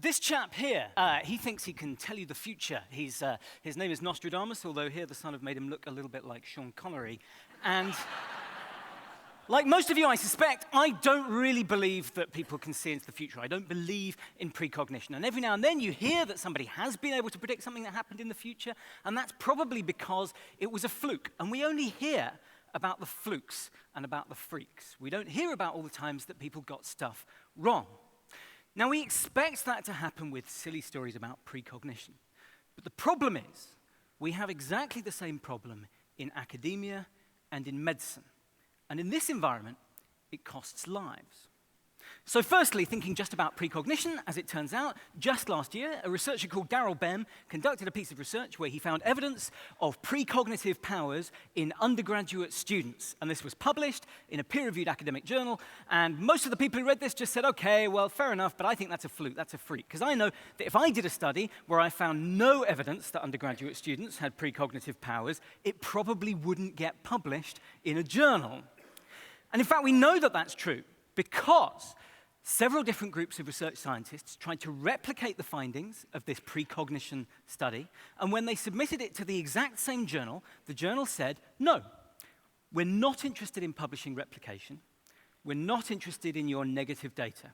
This chap here, he thinks he can tell you the future. His name is Nostradamus, although here the Sun have made him look a little bit like Sean Connery. And like most of you, I suspect, I don't really believe that people can see into the future. I don't believe in precognition. And every now and then you hear that somebody has been able to predict something that happened in the future, and that's probably because it was a fluke. And we only hear about the flukes and about the freaks. We don't hear about all the times that people got stuff wrong. Now, we expect that to happen with silly stories about precognition. But the problem is, we have exactly the same problem in academia and in medicine. And in this environment, it costs lives. So firstly, thinking just about precognition, as it turns out, just last year, a researcher called Darrell Bem conducted a piece of research where he found evidence of precognitive powers in undergraduate students. And this was published in a peer-reviewed academic journal. And most of the people who read this just said, okay, well, fair enough, but I think that's a fluke, that's a freak. Because I know that if I did a study where I found no evidence that undergraduate students had precognitive powers, it probably wouldn't get published in a journal. And in fact, we know that that's true because several different groups of research scientists tried to replicate the findings of this precognition study, and when they submitted it to the exact same journal, the journal said, no, we're not interested in publishing replication. We're not interested in your negative data.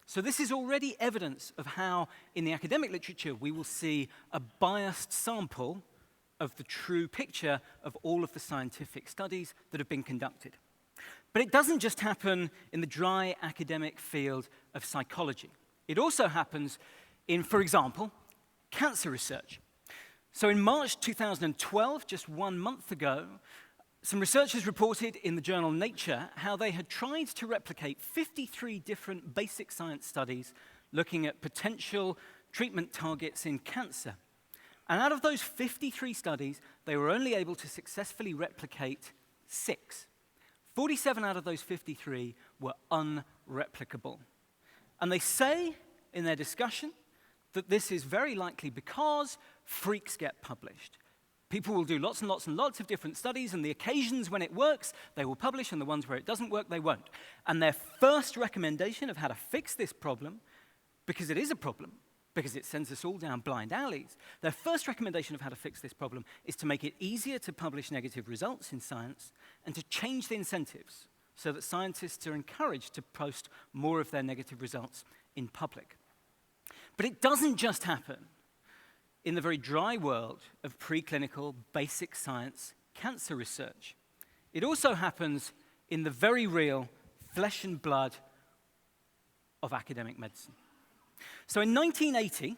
So this is already evidence of how, in the academic literature, we will see a biased sample of the true picture of all of the scientific studies that have been conducted. But it doesn't just happen in the dry academic field of psychology. It also happens in, for example, cancer research. So in March 2012, just 1 month ago, some researchers reported in the journal Nature how they had tried to replicate 53 different basic science studies looking at potential treatment targets in cancer. And out of those 53 studies, they were only able to successfully replicate 6. 47 out of those 53 were unreplicable. And they say in their discussion that this is very likely because freaks get published. People will do lots and lots and lots of different studies, and the occasions when it works, they will publish, and the ones where it doesn't work, they won't. And their first recommendation of how to fix this problem, because it is a problem, because it sends us all down blind alleys, their first recommendation of how to fix this problem is to make it easier to publish negative results in science and to change the incentives so that scientists are encouraged to post more of their negative results in public. But it doesn't just happen in the very dry world of preclinical basic science cancer research. It also happens in the very real flesh and blood of academic medicine. So in 1980,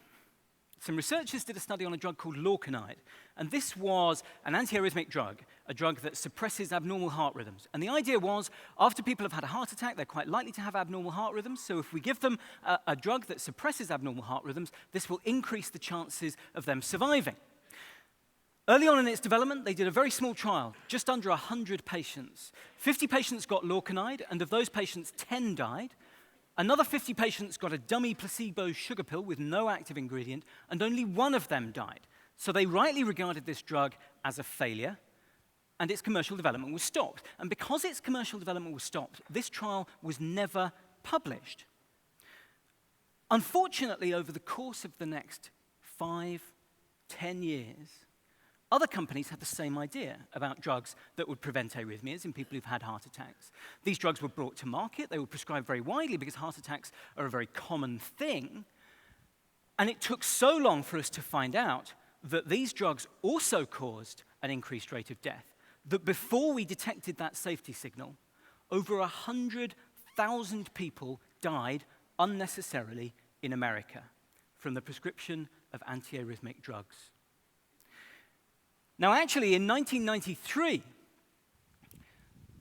some researchers did a study on a drug called lorcainide, and this was an antiarrhythmic drug, a drug that suppresses abnormal heart rhythms. And the idea was, after people have had a heart attack, they're quite likely to have abnormal heart rhythms, so if we give them a drug that suppresses abnormal heart rhythms, this will increase the chances of them surviving. Early on in its development, they did a very small trial, just under 100 patients. 50 patients got lorcainide, and of those patients, 10 died. Another 50 patients got a dummy placebo sugar pill with no active ingredient, and only 1 of them died. So they rightly regarded this drug as a failure, and its commercial development was stopped. And because its commercial development was stopped, this trial was never published. Unfortunately, over the course of the next 5, 10 years, other companies had the same idea about drugs that would prevent arrhythmias in people who've had heart attacks. These drugs were brought to market. They were prescribed very widely because heart attacks are a very common thing. And it took so long for us to find out that these drugs also caused an increased rate of death that before we detected that safety signal, over 100,000 people died unnecessarily in America from the prescription of antiarrhythmic drugs. Now, actually, in 1993,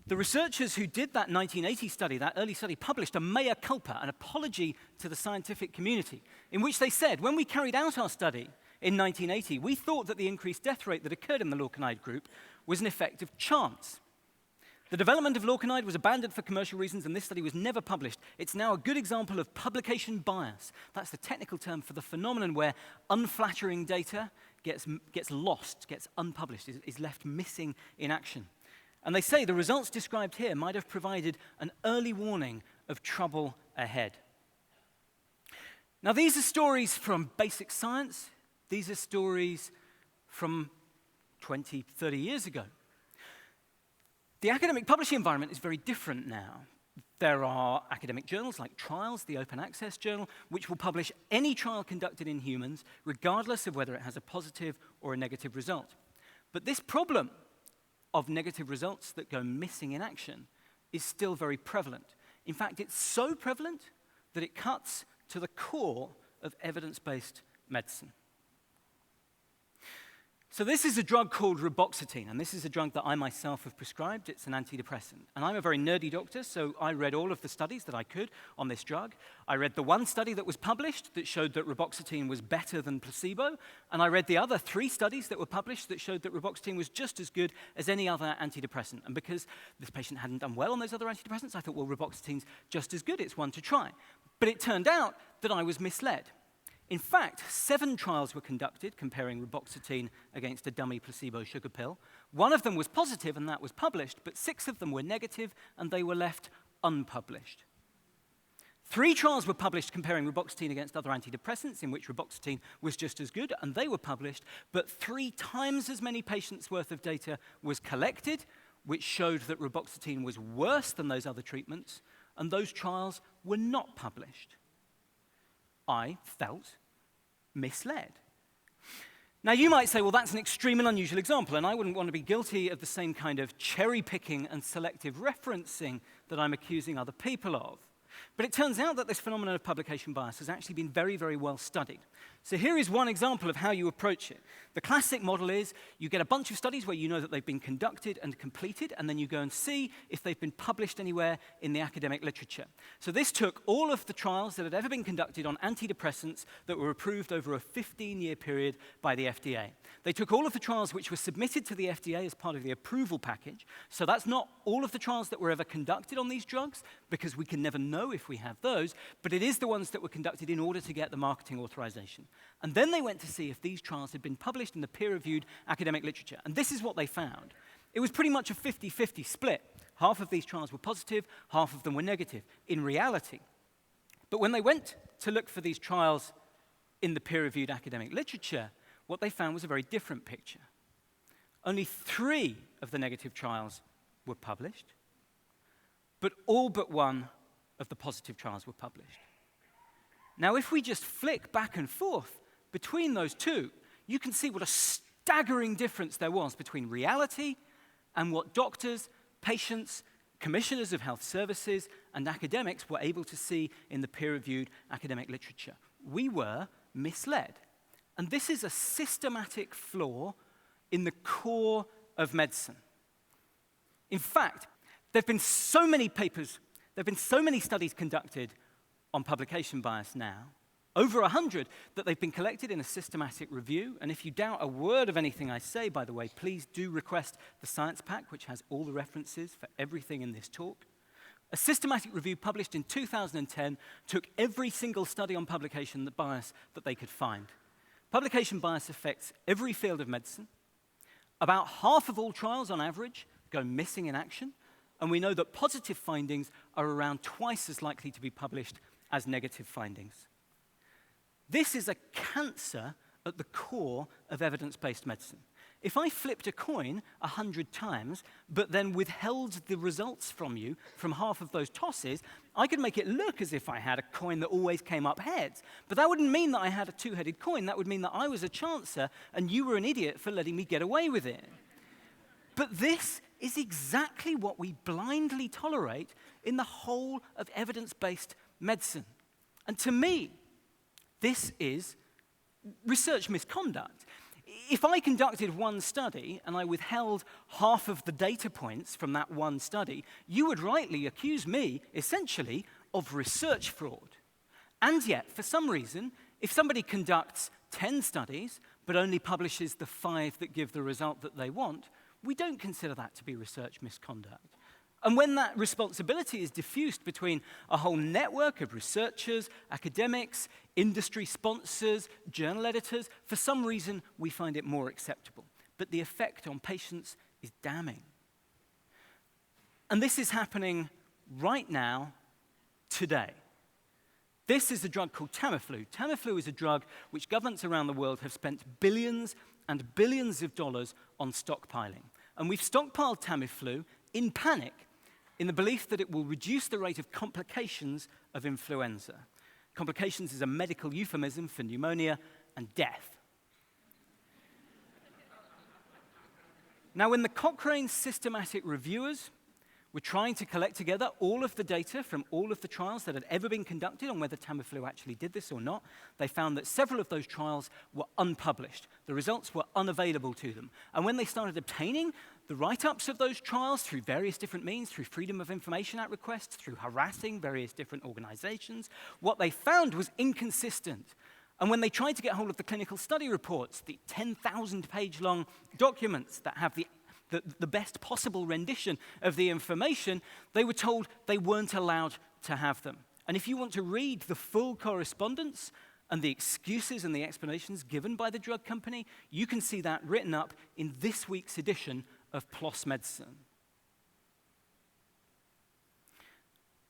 the researchers who did that 1980 study, that early study, published a mea culpa, an apology to the scientific community, in which they said, when we carried out our study in 1980, we thought that the increased death rate that occurred in the lorcainide group was an effect of chance. The development of lorcainide was abandoned for commercial reasons, and this study was never published. It's now a good example of publication bias. That's the technical term for the phenomenon where unflattering data gets lost, gets unpublished, is left missing in action. And they say the results described here might have provided an early warning of trouble ahead. Now, these are stories from basic science. These are stories from 20, 30 years ago. The academic publishing environment is very different now. There are academic journals like Trials, the Open Access Journal, which will publish any trial conducted in humans, regardless of whether it has a positive or a negative result. But this problem of negative results that go missing in action is still very prevalent. In fact, it's so prevalent that it cuts to the core of evidence-based medicine. So this is a drug called reboxetine, and this is a drug that I myself have prescribed. It's an antidepressant. And I'm a very nerdy doctor, so I read all of the studies that I could on this drug. I read the one study that was published that showed that reboxetine was better than placebo, and I read the other 3 studies that were published that showed that reboxetine was just as good as any other antidepressant. And because this patient hadn't done well on those other antidepressants, I thought, well, reboxetine's just as good. It's one to try. But it turned out that I was misled. In fact, 7 trials were conducted comparing reboxetine against a dummy placebo sugar pill. 1 of them was positive, and that was published, but 6 of them were negative, and they were left unpublished. 3 trials were published comparing reboxetine against other antidepressants, in which reboxetine was just as good, and they were published, but 3 times as many patients' worth of data was collected, which showed that reboxetine was worse than those other treatments, and those trials were not published. I felt misled. Now, you might say, well, that's an extreme and unusual example, and I wouldn't want to be guilty of the same kind of cherry-picking and selective referencing that I'm accusing other people of. But it turns out that this phenomenon of publication bias has actually been very, very well studied. So here is one example of how you approach it. The classic model is you get a bunch of studies where you know that they've been conducted and completed, and then you go and see if they've been published anywhere in the academic literature. So this took all of the trials that had ever been conducted on antidepressants that were approved over a 15-year period by the FDA. They took all of the trials which were submitted to the FDA as part of the approval package. So that's not all of the trials that were ever conducted on these drugs, because we can never know if we have those, but it is the ones that were conducted in order to get the marketing authorization. And then they went to see if these trials had been published in the peer-reviewed academic literature. And this is what they found. It was pretty much a 50-50 split. Half of these trials were positive, half of them were negative, in reality. But when they went to look for these trials in the peer-reviewed academic literature, what they found was a very different picture. Only 3 of the negative trials were published, but all but 1 of the positive trials were published. Now, if we just flick back and forth between those 2, you can see what a staggering difference there was between reality and what doctors, patients, commissioners of health services, and academics were able to see in the peer-reviewed academic literature. We were misled. And this is a systematic flaw in the core of medicine. In fact, there have been so many papers, there have been so many studies conducted on publication bias now, over 100, that they've been collected in a systematic review. And if you doubt a word of anything I say, by the way, please do request the science pack, which has all the references for everything in this talk. A systematic review published in 2010 took every single study on publication bias that they could find. Publication bias affects every field of medicine. About half of all trials, on average, go missing in action. And we know that positive findings are around twice as likely to be published as negative findings. This is a cancer at the core of evidence-based medicine. If I flipped a coin 100 times, but then withheld the results from you from half of those tosses, I could make it look as if I had a coin that always came up heads. But that wouldn't mean that I had a 2-headed coin. That would mean that I was a chancer and you were an idiot for letting me get away with it. But this is exactly what we blindly tolerate in the whole of evidence-based medicine. And to me, this is research misconduct. If I conducted one study and I withheld half of the data points from that one study, you would rightly accuse me, essentially, of research fraud. And yet, for some reason, if somebody conducts 10 studies but only publishes the 5 that give the result that they want, we don't consider that to be research misconduct. And when that responsibility is diffused between a whole network of researchers, academics, industry sponsors, journal editors, for some reason we find it more acceptable. But the effect on patients is damning. And this is happening right now, today. This is a drug called Tamiflu. Tamiflu is a drug which governments around the world have spent billions and billions of dollars on stockpiling. And we've stockpiled Tamiflu in panic, in the belief that it will reduce the rate of complications of influenza. Complications is a medical euphemism for pneumonia and death. Now, when the Cochrane systematic reviewers were trying to collect together all of the data from all of the trials that had ever been conducted on whether Tamiflu actually did this or not, they found that several of those trials were unpublished. The results were unavailable to them. And when they started obtaining the write-ups of those trials through various different means, through Freedom of Information Act requests, through harassing various different organizations, what they found was inconsistent. And when they tried to get hold of the clinical study reports, the 10,000-page-long documents that have the best possible rendition of the information, they were told they weren't allowed to have them. And if you want to read the full correspondence and the excuses and the explanations given by the drug company, you can see that written up in this week's edition of PLOS Medicine.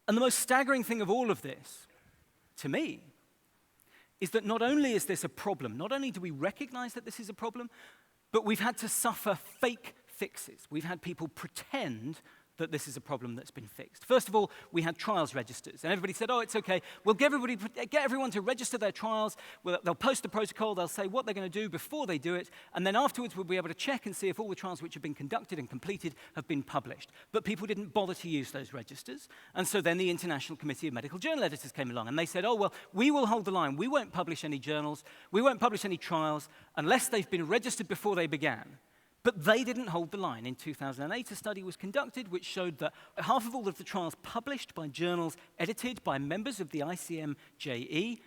And the most staggering thing of all of this, to me, is that not only is this a problem, not only do we recognize that this is a problem, but we've had to suffer fake fixes. We've had people pretend that this is a problem that's been fixed. First of all, we had trials registers, and everybody said, oh, it's okay, we'll get everyone to register their trials, they'll post the protocol, they'll say what they're going to do before they do it, and then afterwards we'll be able to check and see if all the trials which have been conducted and completed have been published. But people didn't bother to use those registers, and so then the International Committee of Medical Journal Editors came along, and they said, oh, well, we will hold the line, we won't publish any journals, we won't publish any trials unless they've been registered before they began. But they didn't hold the line. In 2008, a study was conducted which showed that half of all of the trials published by journals edited by members of the ICMJE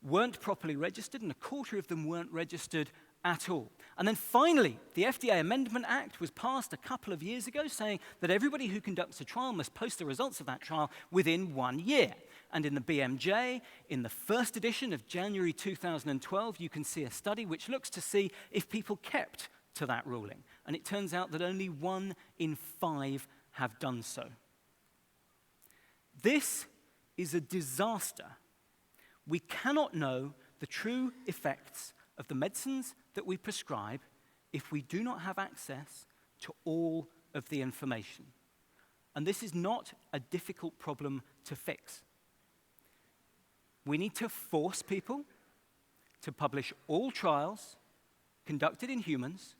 weren't properly registered, and a quarter of them weren't registered at all. And then finally, the FDA Amendment Act was passed a couple of years ago saying that everybody who conducts a trial must post the results of that trial within 1 year. And in the BMJ, in the first edition of January 2012, you can see a study which looks to see if people kept to that ruling. And it turns out that only 1 in 5 have done so. This is a disaster. We cannot know the true effects of the medicines that we prescribe if we do not have access to all of the information. And this is not a difficult problem to fix. We need to force people to publish all trials conducted in humans,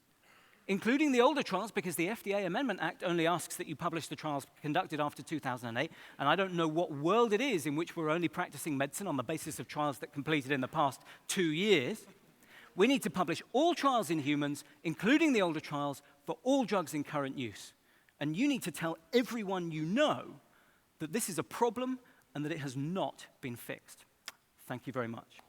including the older trials, because the FDA Amendment Act only asks that you publish the trials conducted after 2008, and I don't know what world it is in which we're only practicing medicine on the basis of trials that completed in the past 2 years. We need to publish all trials in humans, including the older trials, for all drugs in current use. And you need to tell everyone you know that this is a problem and that it has not been fixed. Thank you very much.